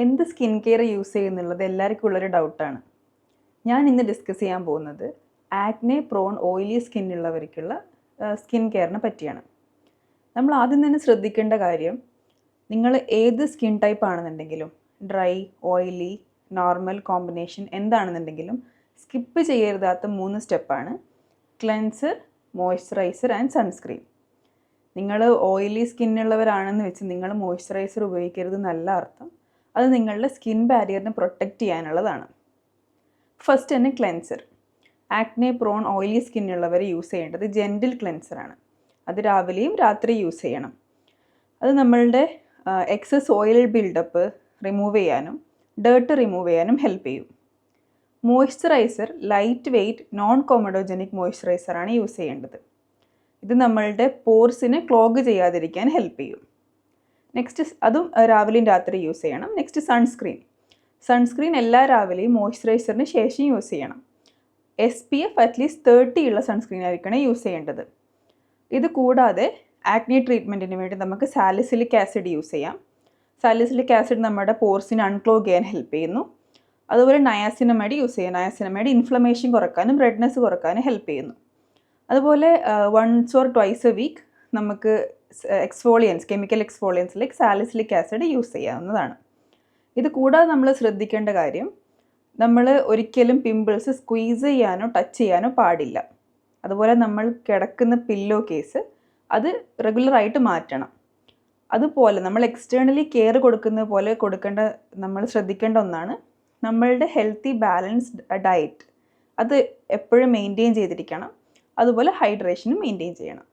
എന്ത് skin care use ചെയ്യുന്നുള്ളത് എല്ലാവർക്കും ഉള്ളൊരു ഡൗട്ടാണ്. ഞാൻ ഇന്ന് ഡിസ്കസ് ചെയ്യാൻ പോകുന്നത് ആക്നെ പ്രോൺ ഓയിലി സ്കിൻ ഉള്ളവർക്കുള്ള സ്കിൻ കെയറിനെ പറ്റിയാണ്. നമ്മൾ ആദ്യം തന്നെ ശ്രദ്ധിക്കേണ്ട കാര്യം, നിങ്ങൾ ഏത് സ്കിൻ ടൈപ്പ് ആണെന്നുണ്ടെങ്കിലും, ഡ്രൈ, ഓയിലി, നോർമൽ, കോമ്പിനേഷൻ എന്താണെന്നുണ്ടെങ്കിലും സ്കിപ്പ് ചെയ്യരുതാത്ത 3 സ്റ്റെപ്പാണ് ക്ലെൻസർ, മോയ്സ്ചറൈസർ ആൻഡ് സൺസ്ക്രീൻ. നിങ്ങൾ ഓയിലി സ്കിന്നുള്ളവരാണെന്ന് വെച്ച് നിങ്ങൾ മോയ്സ്ചറൈസർ ഉപയോഗിക്കരുത് എന്നല്ല അർത്ഥം. അത് നിങ്ങളുടെ സ്കിൻ ബാരിയറിനെ പ്രൊട്ടക്റ്റ് ചെയ്യാനുള്ളതാണ്. ഫസ്റ്റ് തന്നെ ക്ലെൻസർ. ആക്നെ പ്രോൺ ഓയിലി സ്കിന്നുള്ളവർ യൂസ് ചെയ്യേണ്ടത് ജെൻറ്റിൽ ക്ലെൻസറാണ്. അത് രാവിലെയും രാത്രി യൂസ് ചെയ്യണം. അത് നമ്മളുടെ എക്സസ് ഓയിൽ ബിൽഡപ്പ് റിമൂവ് ചെയ്യാനും ഡേർട്ട് റിമൂവ് ചെയ്യാനും ഹെൽപ്പ് ചെയ്യും. Moisturiser lightweight non comedogenic മോയ്സ്ചറൈസറാണ് യൂസ് ചെയ്യേണ്ടത്. ഇത് നമ്മളുടെ പോർസിനെ ക്ലോഗ് ചെയ്യാതിരിക്കാൻ ഹെൽപ്പ് ചെയ്യും. നെക്സ്റ്റ് അതും രാവിലെയും രാത്രി യൂസ് ചെയ്യണം. Next sunscreen. സൺസ്ക്രീൻ എല്ലാ രാവിലെയും മോയ്സ്ചറൈസറിന് ശേഷം യൂസ് ചെയ്യണം. SPF അറ്റ്ലീസ്റ്റ് 30 ഉള്ള സൺസ്ക്രീൻ ആയിരിക്കണം യൂസ് ചെയ്യേണ്ടത്. ഇത് കൂടാതെ ആക്നെ ട്രീറ്റ്മെൻറ്റിന് വേണ്ടി നമുക്ക് സാലിസിലിക് ആസിഡ് യൂസ് ചെയ്യാം. സാലിസിലിക് ആസിഡ് നമ്മുടെ പോർസിനെ അൺക്ലോഗ് ചെയ്യാൻ ഹെൽപ്പ് ചെയ്യുന്നു. അതുപോലെ നയാസിനമൈഡ് യൂസ് ചെയ്യാം. നയാസിനമൈഡ് ഇൻഫ്ലമേഷൻ കുറക്കാനും റെഡ്നെസ് കുറക്കാനും ഹെൽപ്പ് ചെയ്യുന്നു. അതുപോലെ once or twice a week നമുക്ക് exfoliants, chemical exfoliants like salicylic acid use ചെയ്യാവുന്നതാണ്. ഇത് കൂടാതെ നമ്മൾ ശ്രദ്ധിക്കേണ്ട കാര്യം, നമ്മൾ ഒരിക്കലും പിമ്പിൾസ് സ്ക്വീസ് ചെയ്യാനോ ടച്ച് ചെയ്യാനോ പാടില്ല. അതുപോലെ നമ്മൾ കിടക്കുന്ന പില്ലോ കേസ് അത് റെഗുലറായിട്ട് മാറ്റണം. അതുപോലെ നമ്മൾ എക്സ്റ്റേണലി കെയർ കൊടുക്കുന്ന പോലെ നമ്മൾ ശ്രദ്ധിക്കേണ്ട ഒന്നാണ് നമ്മളുടെ ഹെൽത്തി ബാലൻസ്ഡ് ഡയറ്റ്. അത് എപ്പോഴും മെയിൻറ്റെയിൻ ചെയ്തിരിക്കണം. അതുപോലെ ഹൈഡ്രേഷനും മെയിൻറ്റെയിൻ ചെയ്യണം.